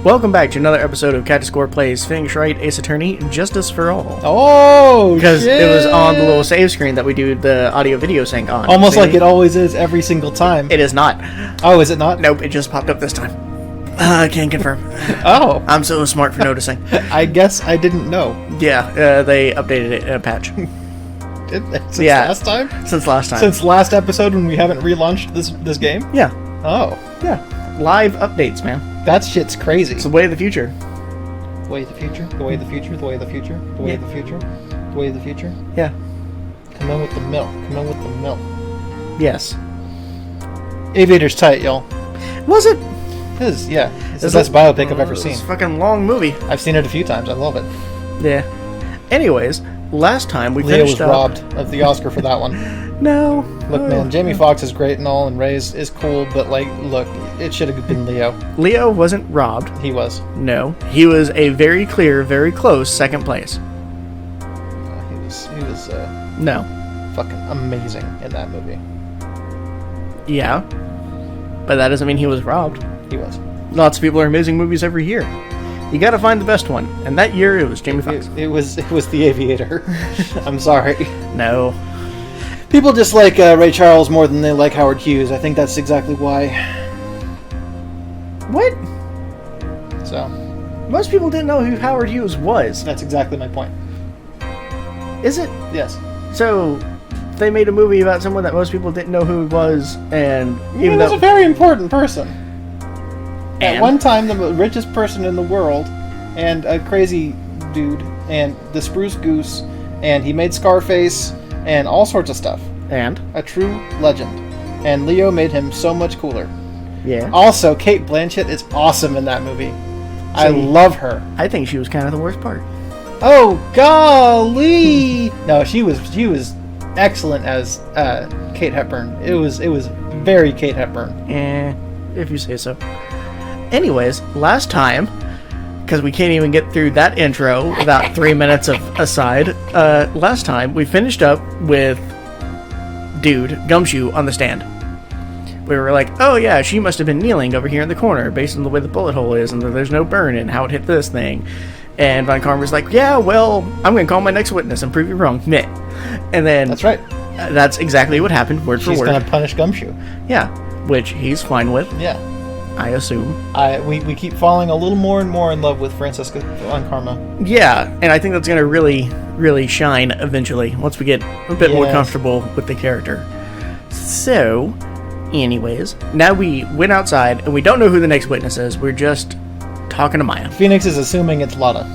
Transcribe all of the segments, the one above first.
Welcome back to another episode of Cactus plays Phoenix Wright, Ace Attorney, Justice for All. Oh, because it was on the little save screen that we do the audio-video sync on. Almost like it always is every single time. It is not. Oh, is it not? Nope, it just popped up this time. I can't confirm. Oh. I'm so smart for noticing. I guess I didn't know. Yeah, they updated it in a patch. Did they? Since last time? Since last time. Since last episode when we haven't relaunched this game? Yeah. Oh. Yeah. Live updates, man. That shit's crazy. It's the way of the future. The way of the future? The way of the future? The way of the future? The way of the future? The way of the future? Yeah. Come in with the milk. Come in with the milk. Yes. Aviator's tight, y'all. Was it? It is, yeah. It's the best biopic I've ever seen. It's a fucking long movie. I've seen it a few times. I love it. Yeah. Anyways, last time we Leo finished was robbed of the Oscar for that one. No. Look, man, Jamie Foxx is great and all, and Ray is cool, but, like, look, it should have been Leo. Leo wasn't robbed. He was. No. He was a very clear, very close second place. He was no. Fucking amazing in that movie. Yeah. But that doesn't mean he was robbed. He was. Lots of people are amazing movies every year. You gotta find the best one. And that year, it was Jamie Foxx. It was The Aviator. I'm sorry. No. People just like Ray Charles more than they like Howard Hughes. I think that's exactly why. What? So. Most people didn't know who Howard Hughes was. That's exactly my point. Is it? Yes. So, they made a movie about someone that most people didn't know who he was, and he was a very important person. And? At one time, the richest person in the world, and a crazy dude, and the Spruce Goose, and he made Scarface, and all sorts of stuff. And? A true legend. And Leo made him so much cooler. Yeah. Also, Cate Blanchett is awesome in that movie. I love her. I think she was kind of the worst part. Oh, golly! No, she was excellent as Kate Hepburn. It was very Kate Hepburn. If you say so. Anyways, last time, because we can't even get through that intro without 3 minutes of aside, last time we finished up with Dude, Gumshoe, on the stand. We were like, oh yeah, she must have been kneeling over here in the corner based on the way the bullet hole is and that there's no burn and how it hit this thing. And Von Karma was like, yeah, well, I'm going to call my next witness and prove you wrong. Meh. And then... That's right. That's exactly what happened, word for word. She's going to punish Gumshoe. Yeah, which he's fine with. Yeah. I assume. We keep falling a little more and more in love with Francisca Von Karma. Yeah, and I think that's going to really, really shine eventually once we get a bit more comfortable with the character. So, anyways, now we went outside and we don't know who the next witness is. We're just talking to Maya. Phoenix is assuming it's Lotta.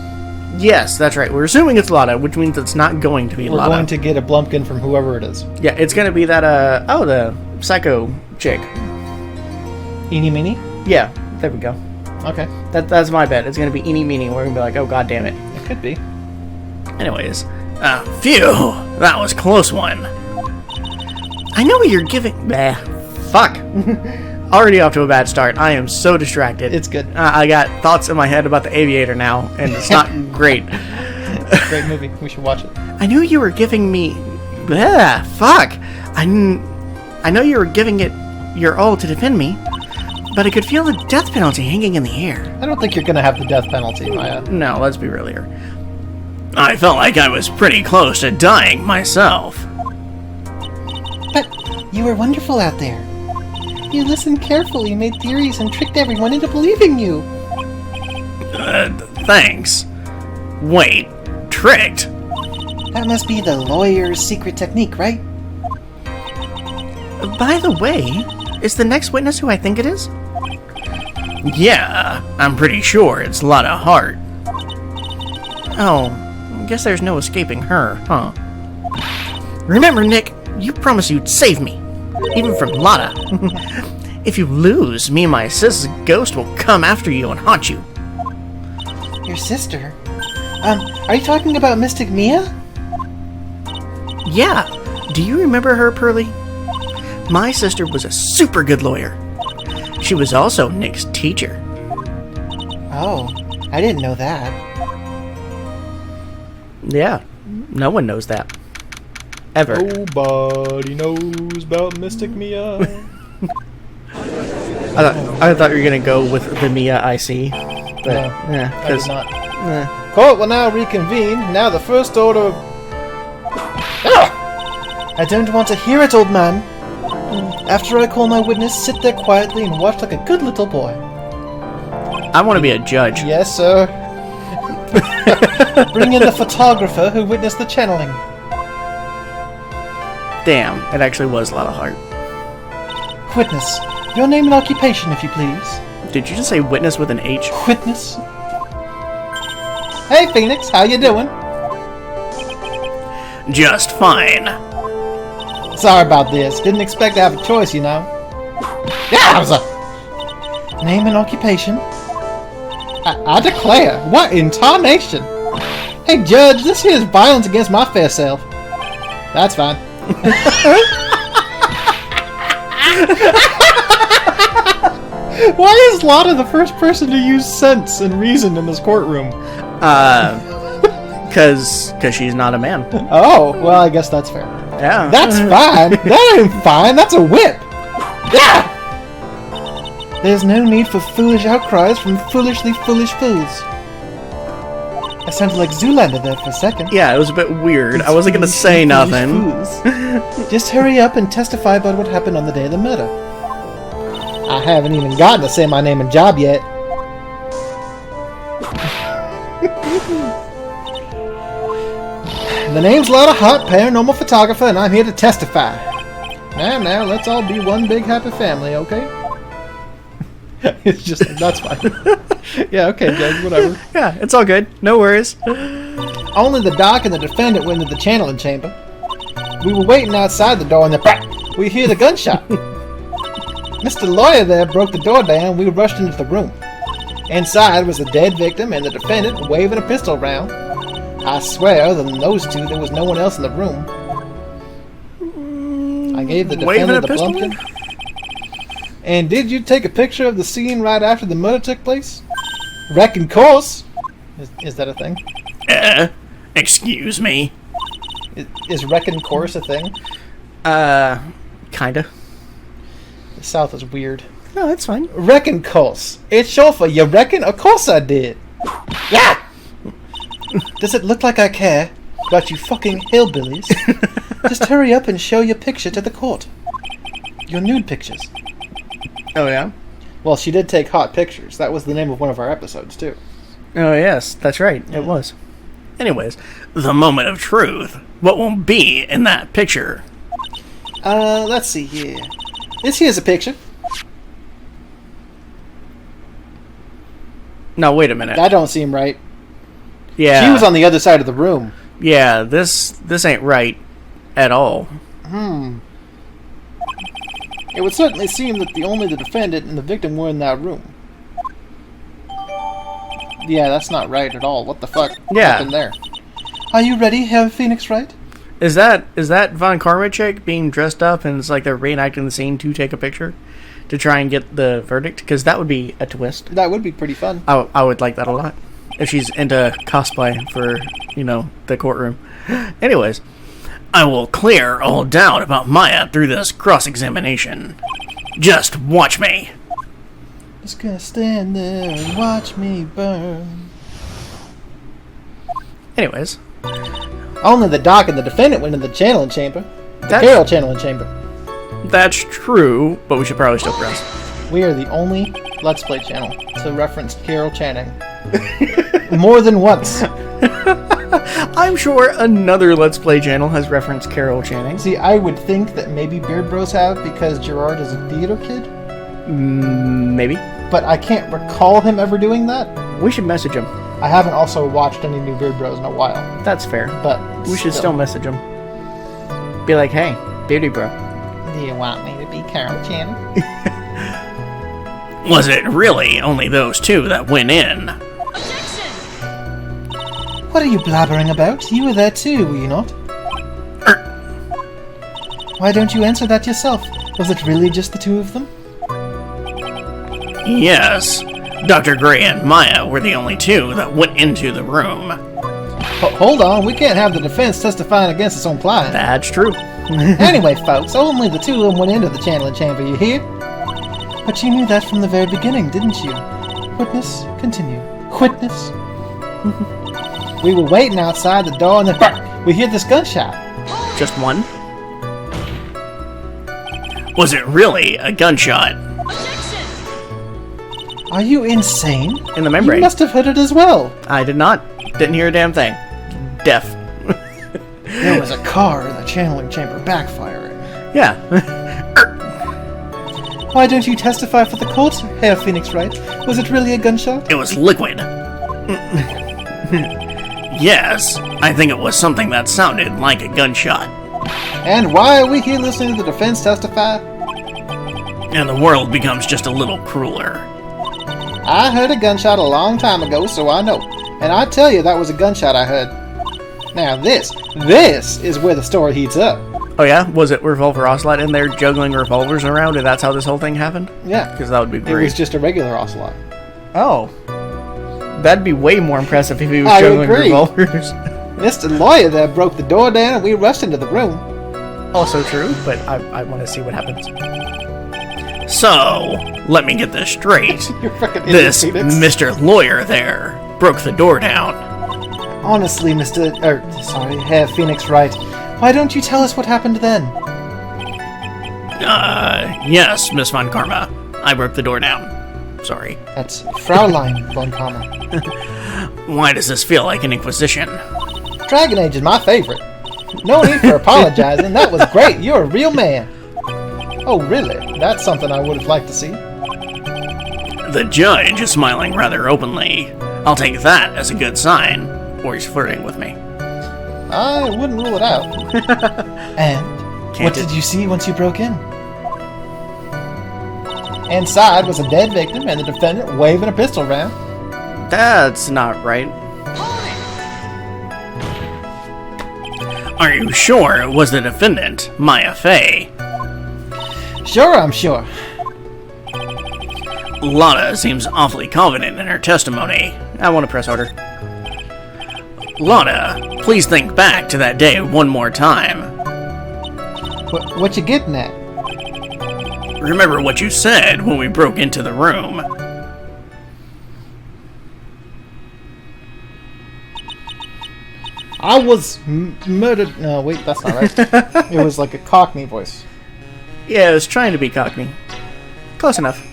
Yes, that's right. We're assuming it's Lotta, which means it's not going to be Lotta. We're going to get a Blumpkin from whoever it is. Yeah, it's going to be that, the psycho chick. Eenie Meenie? Yeah, there we go. Okay. That's my bet. It's going to be Eenie Meenie. We're going to be like, oh, god damn it. It could be. Anyways. Phew! That was a close one. I know what you're giving... Fuck. Already off to a bad start. I am so distracted. It's good. I got thoughts in my head about the Aviator now, and it's not great. It's a great movie. We should watch it. I knew you were giving me... Fuck. I know you were giving it your all to defend me, but I could feel the death penalty hanging in the air. I don't think you're going to have the death penalty, Maya. No, let's be real here. I felt like I was pretty close to dying myself. But you were wonderful out there. You listened carefully, made theories, and tricked everyone into believing you. Thanks. Wait, tricked? That must be the lawyer's secret technique, right? By the way, is the next witness who I think it is? Yeah, I'm pretty sure it's Lotta Hart. Oh, I guess there's no escaping her, huh? Remember, Nick, you promised you'd save me. Even from Lotta. If you lose, me and my sister's ghost will come after you and haunt you. Your sister? Are you talking about Mystic Mia? Yeah. Do you remember her, Pearly? My sister was a super good lawyer. She was also Nick's teacher. Oh, I didn't know that. Yeah, no one knows that. Ever. Nobody knows about Mystic Mia. I thought you were gonna go with the Mia I see. But, No, yeah, I did 'cause- not. eh. Court will now reconvene. Now the first order of... Ah! I don't want to hear it, old man. After I call my witness, sit there quietly and watch like a good little boy. I want to be a judge. Yes, sir. Bring in the photographer who witnessed the channeling. Damn, it actually was Lotta Hart. Witness, your name and occupation, if you please. Did you just say witness with an H? Witness. Hey, Phoenix, how you doing? Just fine. Sorry about this. Didn't expect to have a choice, you know. Yowza! Name and occupation. I declare, what in tarnation? Hey, Judge, this here is violence against my fair self. That's fine. Why is Lotta the first person to use sense and reason in this courtroom? Cause she's not a man. Oh, well, I guess that's fair. Yeah. That's fine. That ain't fine. That's a whip. Yeah! There's no need for foolish outcries from foolishly foolish fools. I sounded like Zoolander there for a second. Yeah, it was a bit weird. I wasn't gonna say nothing. Just hurry up and testify about what happened on the day of the murder. I haven't even gotten to say my name and job yet. The name's Lotta Hart, paranormal photographer, and I'm here to testify. Now, let's all be one big happy family, okay? It's just, that's fine. Yeah, okay, Judge, whatever. Yeah, it's all good. No worries. Only the doc and the defendant went into the channeling chamber. We were waiting outside the door, and we hear the gunshot. Mr. Lawyer there broke the door down, and we rushed into the room. Inside was the dead victim and the defendant waving a pistol around. I swear, other than those two, there was no one else in the room. I gave the defendant the pumpkin. And did you take a picture of the scene right after the murder took place? Reckon course. Is that a thing? Excuse me. Is reckon course a thing? Kinda. The South is weird. No, that's fine. Reckon course. It's chauffeur. You reckon? Of course I did. Yeah. Does it look like I care about you fucking hillbillies? Just hurry up and show your picture to the court. Your nude pictures. Oh, yeah? Well, she did take hot pictures. That was the name of one of our episodes, too. Oh, yes, that's right. It was. Anyways, the moment of truth. What won't be in that picture? Let's see here. This here's a picture. No, wait a minute. That don't seem right. Yeah. She was on the other side of the room. Yeah, this ain't right at all. It would certainly seem that only the defendant and the victim were in that room. Yeah, that's not right at all. What the fuck happened there? Are you ready, Herr Phoenix Wright? Is that Von Karmachek being dressed up and it's like they're reenacting the scene to take a picture to try and get the verdict? Because that would be a twist. That would be pretty fun. I would like that a lot. If she's into cosplay for, the courtroom. Anyways, I will clear all doubt about Maya through this cross-examination. Just watch me. Just gonna stand there and watch me burn. Anyways. Only the doc and the defendant went in the channeling chamber. The Carol channeling chamber. That's true, but we should probably still press. We are the only Let's Play channel to reference Carol Channing. More than once. I'm sure another Let's Play channel has referenced Carol Channing. See, I would think that maybe Beard Bros have because Gerard is a theater kid. Maybe. But I can't recall him ever doing that. We should message him. I haven't also watched any new Beard Bros in a while. That's fair. But we should still message him. Be like, hey, Beardy Bro. Do you want me to be Carol Channing? Was it really only those two that went in? Objection! What are you blabbering about? You were there too, were you not? Why don't you answer that yourself? Was it really just the two of them? Yes. Dr. Gray and Maya were the only two that went into the room. Hold on, we can't have the defense testifying against its own client. That's true. Anyway, folks, only the two of them went into the channeling chamber, you hear? But you knew that from the very beginning, didn't you? Witness, continue. Witness. We were waiting outside the door and then we hear this gunshot. Just one? Was it really a gunshot? Are you insane? In the membrane. You must have heard it as well. I did not. Didn't hear a damn thing. Deaf. There was a car in the channeling chamber backfiring. Yeah. Why don't you testify for the court, Herr Phoenix Wright? Was it really a gunshot? It was liquid. Yes, I think it was something that sounded like a gunshot. And why are we here listening to the defense testify? And the world becomes just a little crueler. I heard a gunshot a long time ago, so I know. And I tell you that was a gunshot I heard. Now this is where the story heats up. Oh yeah? Was it Revolver Ocelot in there juggling revolvers around and that's how this whole thing happened? Yeah. Because that would be It great. was just a regular Ocelot. Oh. That'd be way more impressive if he was I juggling agree. revolvers. Mr. Lawyer there broke the door down and we rushed into the room. Also true, but I want to see what happens. So, let me get this straight. You're fucking This idiot, Phoenix. Mr. Lawyer there broke the door down. Honestly, Herr Phoenix Wright, why don't you tell us what happened then? Yes, Miss Von Karma. I broke the door down. Sorry. That's Fraulein von Karma. Why does this feel like an inquisition? Dragon Age is my favorite. No need for apologizing. That was great. You're a real man. Oh, really? That's something I would have liked to see. The judge is smiling rather openly. I'll take that as a good sign. Or he's flirting with me. I wouldn't rule it out. And what did you see once you broke in? Inside was a dead victim and the defendant waving a pistol around. That's not right. Are you sure it was the defendant, Maya Fey? Sure, I'm sure. Lotta seems awfully confident in her testimony. I want to press harder. Lotta, please think back to that day one more time. What you getting at? Remember what you said when we broke into the room. I was murdered. No, wait, that's not right. It was like a Cockney voice. Yeah, I was trying to be Cockney. Close enough.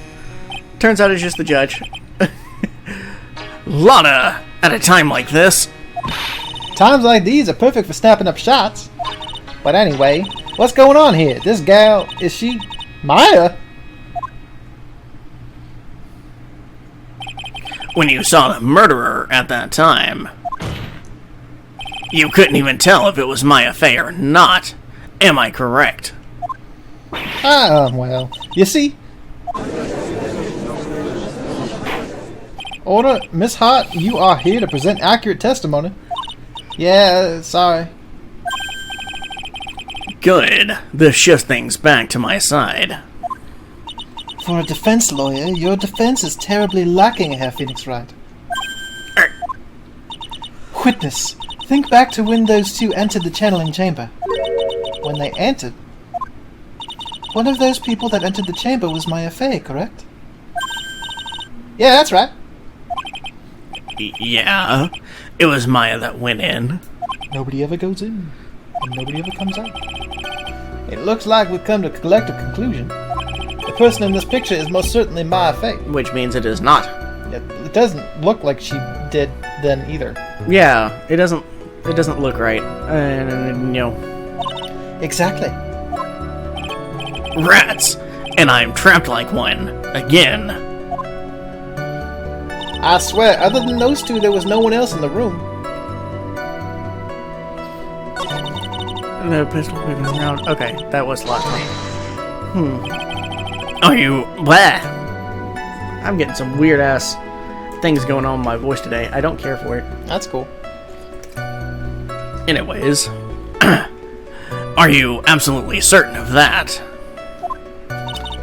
Turns out it's just the judge. Lotta, at a time like this. Times like these are perfect for snapping up shots. But anyway, what's going on here? This gal, is she Maya? When you saw the murderer at that time, you couldn't even tell if it was Maya Fey or not. Am I correct? Well, you see? Order, Miss Hart, you are here to present accurate testimony. Yeah, sorry. Good. This shifts things back to my side. For a defense lawyer, your defense is terribly lacking, Herr Phoenix Wright. Witness, think back to when those two entered the channeling chamber. When they entered, one of those people that entered the chamber was Maya Fey, correct? Yeah, that's right. Yeah, it was Maya that went in. Nobody ever goes in, and nobody ever comes out. It looks like we've come to a collective conclusion. The person in this picture is most certainly Maya Fey. Which means it is not. It doesn't look like she did then either. Yeah, it doesn't look right. Exactly. Rats! And I'm trapped like one. Again. I swear, other than those two, there was no one else in the room. The pistol moving around. Okay, that was last time. Are you... Blah! I'm getting some weird-ass things going on with my voice today. I don't care for it. That's cool. Anyways. Are you absolutely certain of that?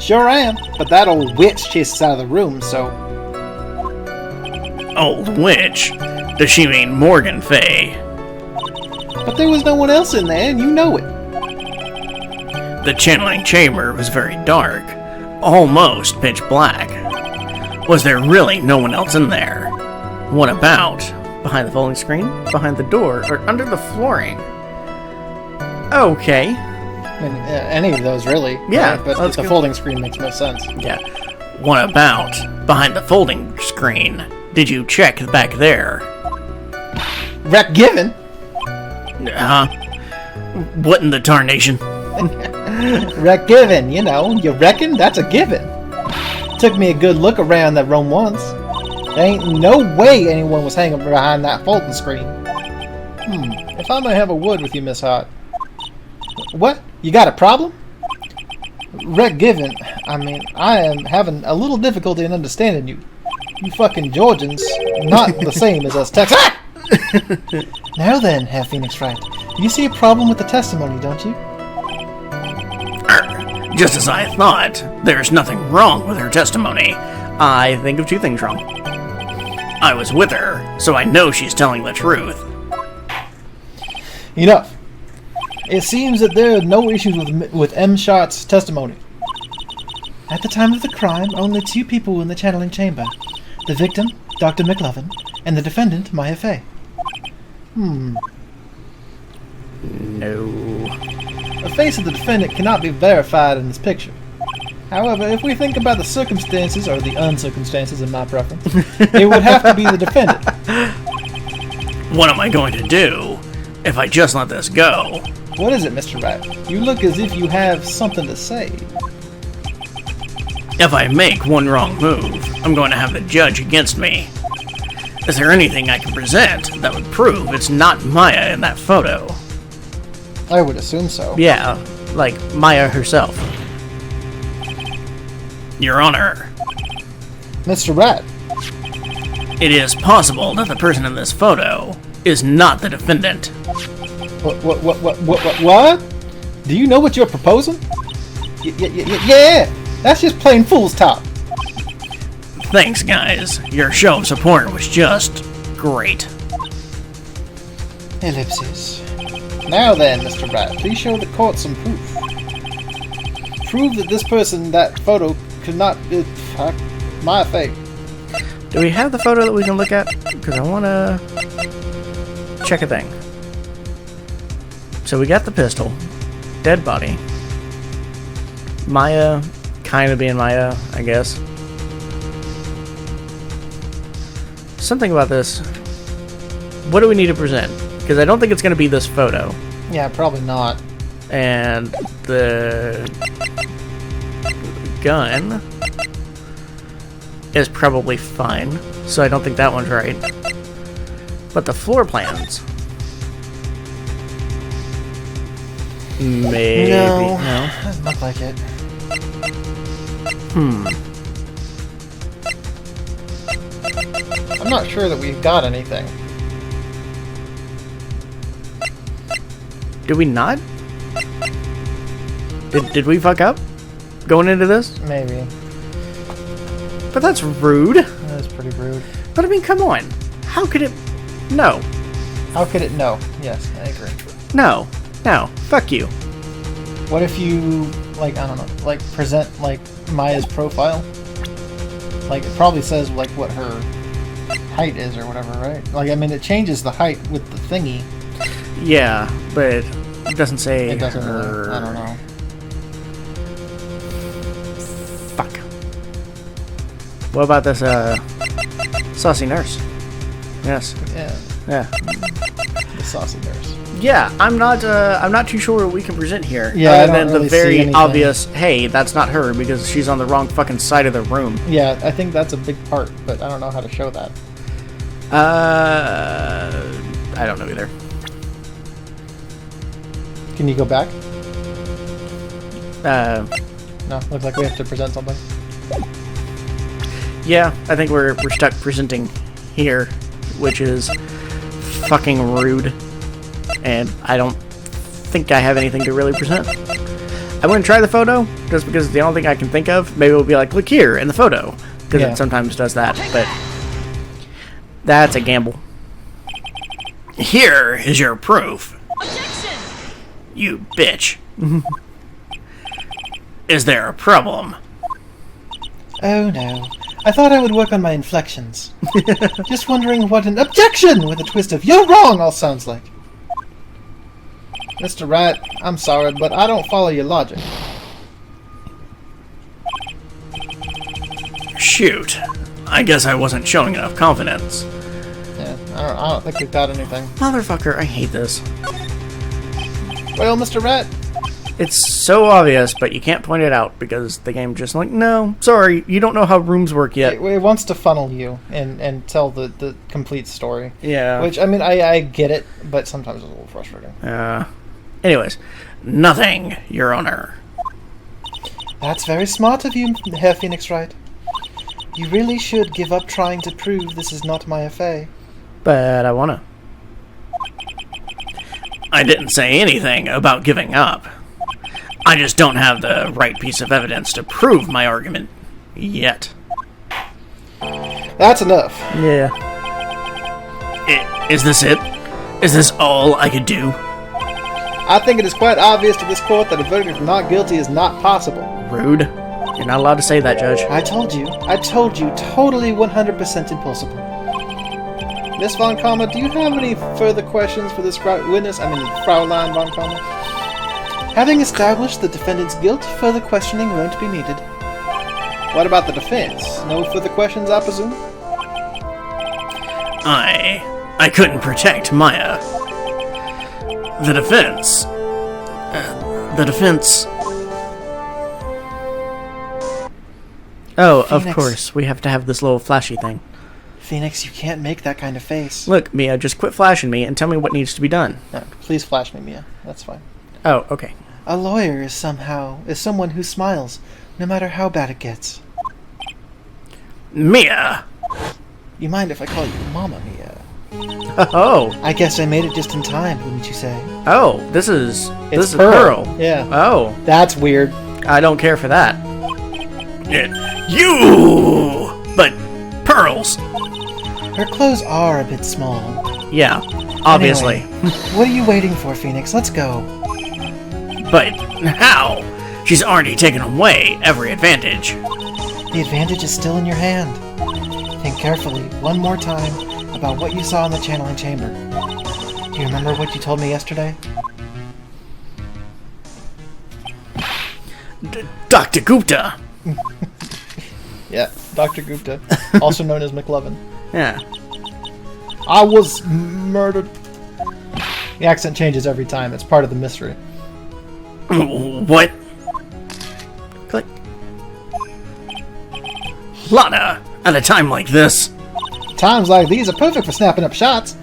Sure am, but that old witch chased us out of the room, so... Old witch? Does she mean Morgan Fey? But there was no one else in there, and you know it. The channeling chamber was very dark. Almost pitch black. Was there really no one else in there? What about behind the folding screen, behind the door, or under the flooring? Okay. I mean, any of those, really. Yeah, right? But the folding screen makes most sense. Yeah. What about behind the folding screen? Did you check back there? Wreck given? Huh? What in the tarnation? Wreck given, you know. You reckon? That's a given. Took me a good look around that room once. There ain't no way anyone was hanging behind that folding screen. If I may have a word with you, Miss Hart. What? You got a problem? Wreck given. I mean, I am having a little difficulty in understanding you. You fucking Georgians, not the same as us Texans. Now then, Herr Phoenix Wright, you see a problem with the testimony, don't you? Just as I thought. There's nothing wrong with her testimony. I think of two things wrong. I was with her, so I know she's telling the truth. Enough. It seems that there are no issues with M. Shart's testimony. At the time of the crime, only 2 people were in the channeling chamber. The victim, Dr. McLovin, and the defendant, Maya Fey. No. The face of the defendant cannot be verified in this picture. However, if we think about the circumstances, or the uncircumstances in my preference, it would have to be the defendant. What am I going to do if I just let this go? What is it, Mr. Wright? You look as if you have something to say. If I make one wrong move, I'm going to have the judge against me. Is there anything I can present that would prove it's not Maya in that photo? I would assume so. Yeah, like Maya herself. Your Honor. Mr. Wright. It is possible that the person in this photo is not the defendant. What? Do you know what you're proposing? Yeah! That's just plain fool's talk. Thanks, guys. Your show of support was just great. Ellipses. Now then, Mr. Wright, please show the court some proof. Prove that this person in that photo could not be Maya Fey. Do we have the photo that we can look at? Because I want to check a thing. So we got the pistol. Dead body. Maya, kind of being Maya, I guess. Something about this. What do we need to present? Because I don't think it's going to be this photo. Yeah, probably not. And the gun is probably fine, so I don't think that one's right. But the floor plans. Maybe. No. Doesn't look like it. I'm not sure that we've got anything. Did we not? Did we fuck up going into this? Maybe. But that's rude. That is pretty rude. But I mean, come on. How could it... No. How could it know? Yes, I agree. No. No. Fuck you. What if you, like, I don't know, like, present, like, Maya's profile? Like, it probably says, like, what her height is or whatever, right? Like, I mean, it changes the height with the thingy. Yeah, but it doesn't say It doesn't her... really, I don't know. Fuck. What about this, saucy nurse? Yes. Yeah, Yeah. the saucy nurse. Yeah, I'm not too sure what we can present here. Yeah, other I don't than really the see very anything. obvious, hey, that's not her because she's on the wrong fucking side of the room. Yeah, I think that's a big part, but I don't know how to show that. I don't know either. Can you go back? No, looks like we have to present something. Yeah, I think we're stuck presenting here, which is fucking rude, and I don't think I have anything to really present. I'm going to try the photo, just because it's the only thing I can think of. Maybe we'll be like, look here, in the photo, because it sometimes does that, but that's a gamble. Here is your proof. Objection! You bitch. Is there a problem? Oh no. I thought I would work on my inflections. Just wondering what an objection with a twist of "you're wrong" all sounds like. Mr. Wright, I'm sorry, but I don't follow your logic. Shoot. I guess I wasn't showing enough confidence. Yeah, I don't think we got anything. Motherfucker, I hate this. Well, Mr. Wright, It's so obvious, but you can't point it out because the game just like, no, sorry, you don't know how rooms work yet. it wants to funnel you and tell the complete story. Yeah. Which, I mean, I get it, but sometimes it's a little frustrating. Anyways, nothing, Your Honor. That's very smart of you, Herr Phoenix Wright. You really should give up trying to prove this is not my affair. But I wanna. I didn't say anything about giving up. I just don't have the right piece of evidence to prove my argument yet. That's enough. Yeah. Is this it? Is this all I could do? I think it is quite obvious to this court that a verdict of not guilty is not possible. Rude. You're not allowed to say that, Judge. I told you, totally 100% impossible. Miss Von Kammer, do you have any further questions for this witness? I mean, Fraulein Von Kammer? Having established the defendant's guilt, further questioning won't be needed. What about the defense? No further questions, I presume? I couldn't protect Maya. The defense... Oh, of Phoenix. course. We have to have this little flashy thing. Phoenix, you can't make that kind of face. Look, Mia, just quit flashing me and tell me what needs to be done. No, please flash me, Mia. That's fine. Oh, okay. A lawyer is someone who smiles, no matter how bad it gets. Mia! You mind if I call you Mama Mia? Oh! I guess I made it just in time, wouldn't you say? Oh, this is Pearl. Pearl. Yeah. Oh, That's weird. I don't care for that. You! But pearls! Her clothes are a bit small. Yeah, obviously. Anyway, what are you waiting for, Phoenix? Let's go. But how? She's already taken away every advantage. The advantage is still in your hand. Think carefully, one more time, about what you saw in the channeling chamber. Do you remember what you told me yesterday? Dr. Gupta! Yeah, Dr. Gupta, also known as McLovin. Yeah. I was murdered. The accent changes every time. It's part of the mystery. What? Click. Lotta, at a time like this. Times like these are perfect for snapping up shots.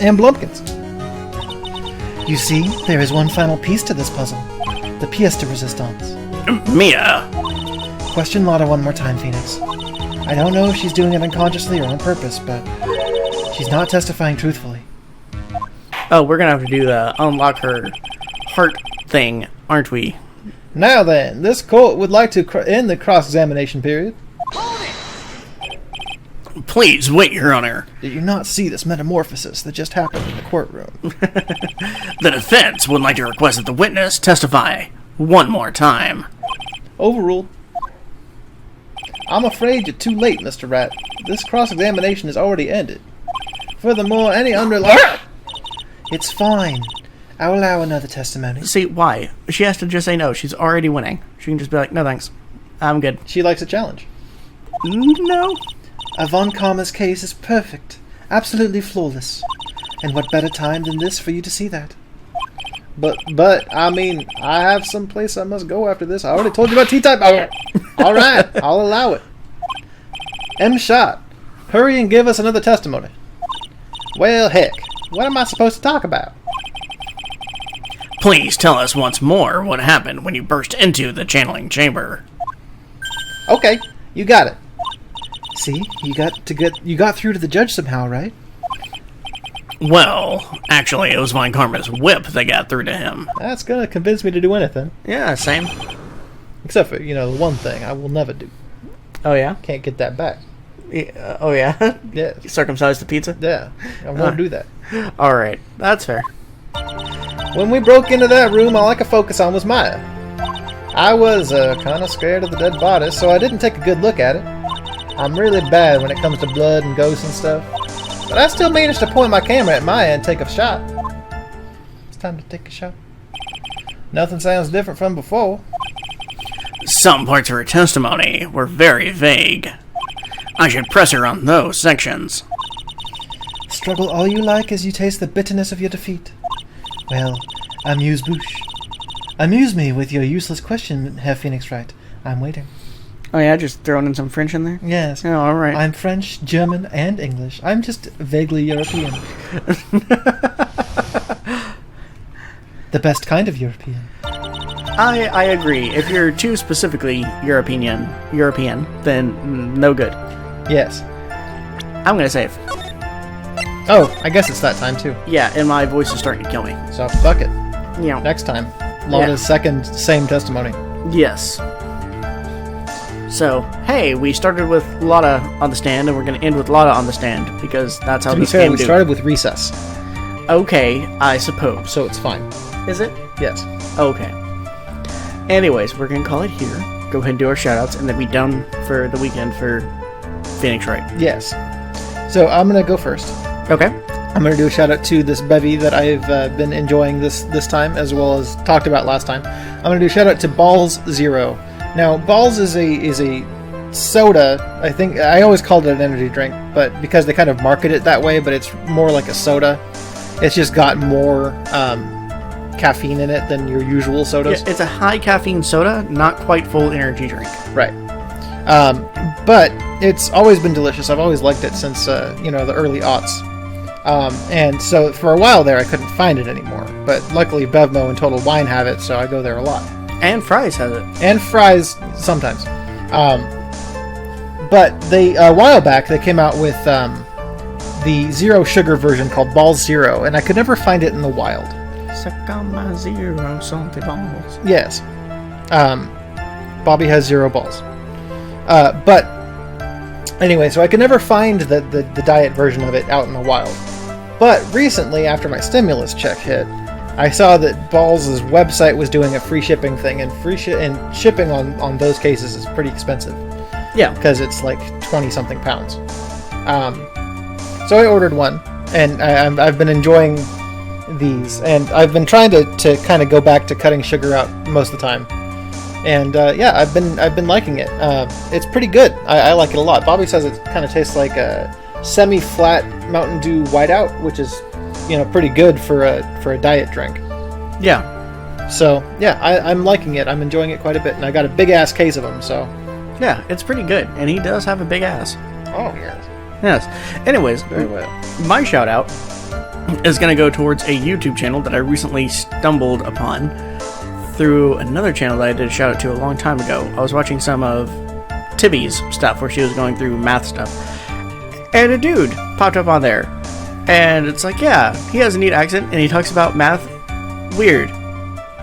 And Blumpkins. You see, there is one final piece to this puzzle. The pièce de résistance. Mia. Question Lotta one more time, Phoenix. I don't know if she's doing it unconsciously or on purpose, but she's not testifying truthfully. Oh, we're gonna have to do the unlock her heart thing, aren't we? Now then, this court would like to end the cross-examination period. Please, wait, Your Honor. Did you not see this metamorphosis that just happened in the courtroom? The defense would like to request that the witness testify one more time. Overruled. I'm afraid you're too late, Mr. Rat. This cross-examination is already ended. Furthermore, any underlying... It's fine. I'll allow another testimony. See, why? She has to just say no. She's already winning. She can just be like, no thanks. I'm good. She likes a challenge. No. A Von Kammer's case is perfect. Absolutely flawless. And what better time than this for you to see that? But, I mean, I have some place I must go after this. I already told you about T-Type. Alright, I'll allow it. M. Shot, hurry and give us another testimony. Well, heck, what am I supposed to talk about? Please tell us once more what happened when you burst into the channeling chamber. Okay, you got it. See, you got through to the judge somehow, right? Well, actually, it was Von Karma's whip that got through to him. That's gonna convince me to do anything. Yeah, same. Except for, the one thing I will never do. Oh, yeah? Can't get that back. Yeah, oh, yeah? Yeah. Circumcise the pizza? Yeah, I won't do that. Alright, that's fair. When we broke into that room, all I could focus on was Maya. I was kind of scared of the dead body, so I didn't take a good look at it. I'm really bad when it comes to blood and ghosts and stuff. But I still managed to point my camera at Maya and take a shot. It's time to take a shot. Nothing sounds different from before. Some parts of her testimony were very vague. I should press her on those sections. Struggle all you like as you taste the bitterness of your defeat. Well, amuse-bouche. Amuse me with your useless question, Herr Phoenix Wright. I'm waiting. Oh yeah, just throwing in some French in there? Yes. Oh, alright. I'm French, German, and English. I'm just vaguely European. The best kind of European. I agree. If you're too specifically European, then no good. Yes. I'm gonna save. Oh, I guess it's that time too. Yeah, and my voice is starting to kill me. So, fuck it. Yeah. Next time. Lotta's second same testimony. Yes. So, hey, we started with Lotta on the stand, and we're going to end with Lotta on the stand, because that's how To be this fair, game we do. started with recess, Okay, I suppose. so it's fine. Is it? Yes. Okay. Anyways, we're going to call it here. Go ahead and do our shoutouts, and then be done for the weekend for Phoenix Wright. Yes. So I'm going to go first. Okay. I'm going to do a shout out to this bevy that I've been enjoying this time, as well as talked about last time. I'm going to do a shout out to Bawls Zero. Now, Bawls is a soda. I think I always called it an energy drink, but because they kind of market it that way, but it's more like a soda. It's just got more caffeine in it than your usual sodas. Yeah, it's a high caffeine soda, not quite full energy drink. Right. But it's always been delicious. I've always liked it since the early aughts. And so for a while there, I couldn't find it anymore. But luckily, Bevmo and Total Wine have it, so I go there a lot. And Fry's has it. And Fry's sometimes. But they a while back they came out with the zero sugar version called Bawls Zero, and I could never find it in the wild. Suck on my zero salty balls. Yes. Bobby has zero balls. But anyway, so I could never find the diet version of it out in the wild. But recently, after my stimulus check hit, I saw that Bawls' website was doing a free shipping thing, and shipping on those cases is pretty expensive. Yeah. Because it's like 20-something pounds. So I ordered one, and I've been enjoying these, and I've been trying to kind of go back to cutting sugar out most of the time. And yeah, I've been liking it. It's pretty good. I like it a lot. Bobby says it kind of tastes like a semi-flat Mountain Dew Whiteout, which is pretty good for a diet drink. Yeah. So yeah, I'm liking it. I'm enjoying it quite a bit, and I got a big ass case of them. So Yeah, it's pretty good, and he does have a big ass. oh yes, Yes. Anyways, very well. my shout out is going to go towards a YouTube channel that I recently stumbled upon through another channel that I did a shout out to a long time ago. I was watching some of Tibby's stuff where she was going through math stuff, and a dude popped up on there, and it's like, yeah, he has a neat accent and he talks about math weird.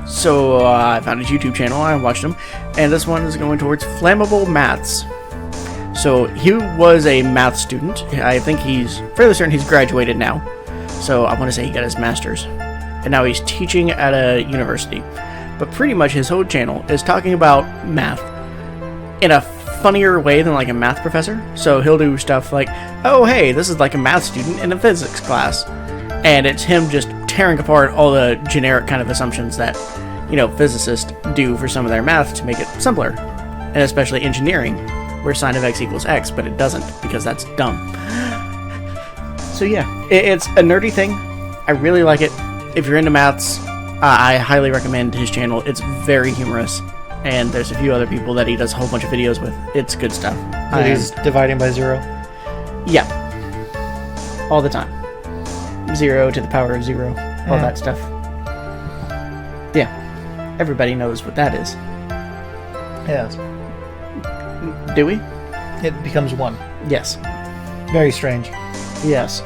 So I found his YouTube channel, I watched him, and this one is going towards Flammable Maths. So he was a math student. I think he's fairly certain he's graduated now. So I want to say he got his master's. And now he's teaching at a university. But pretty much his whole channel is talking about math in a funnier way than like a math professor. So he'll do stuff like, oh hey, this is like a math student in a physics class. And it's him just tearing apart all the generic kind of assumptions that, physicists do for some of their math to make it simpler. And especially engineering, where sine of x equals x, but it doesn't, because that's dumb. So yeah, it's a nerdy thing. I really like it. If you're into maths, I highly recommend his channel. It's very humorous, and there's a few other people that he does a whole bunch of videos with. It's good stuff. He's dividing by zero. Yeah. All the time. 0 to the power of 0. All that stuff. Yeah. Everybody knows what that is. Yes. Do we? It becomes 1. Yes. Very strange. Yes.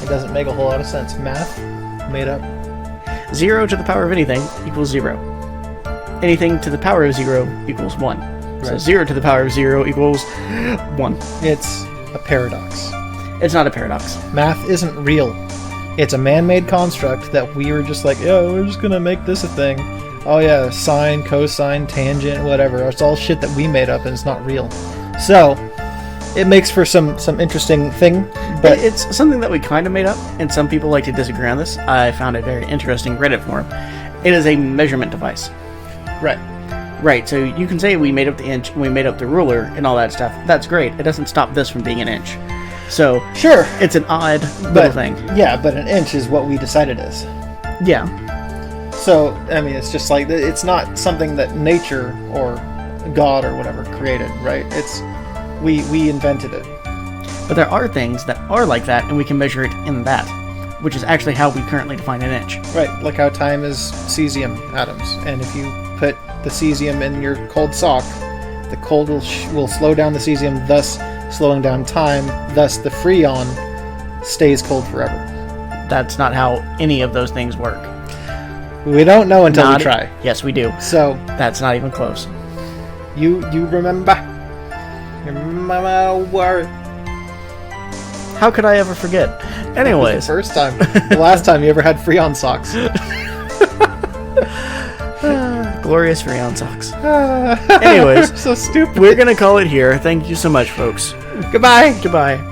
It doesn't make a whole lot of sense. Math made up. 0 to the power of anything equals 0. Anything to the power of 0 equals 1. Right. So 0 to the power of 0 equals 1. It's a paradox. It's not a paradox. Math isn't real. It's a man-made construct that we were just like, yeah, we're just gonna make this a thing. Oh yeah, sine, cosine, tangent, whatever. It's all shit that we made up and it's not real. So, it makes for some interesting thing, but It's something that we kind of made up, and some people like to disagree on this. I found a very interesting Reddit forum. It is a measurement device. right. Right, so you can say we made up the inch, we made up the ruler, and all that stuff. That's great. It doesn't stop this from being an inch. So, Sure. it's an odd little But thing. yeah, but an inch is what we decided is. Yeah. So, I mean, it's just like, it's not something that nature or God or whatever created, right? It's, we invented it. But there are things that are like that, and we can measure it in that, which is actually how we currently define an inch. Right, like how time is cesium atoms. And if you put the cesium in your cold sock, the cold will slow down the cesium, thus slowing down time, thus the freon stays cold forever. That's not how any of those things work. We don't know until Not- we try. Yes, we do. So, That's not even close. you remember? Remember How could I ever forget? the Anyways, first time, the last time you ever had freon socks. glorious Freon socks. Anyways, so stupid. we're going to call it here. Thank you so much, folks. Goodbye. Goodbye.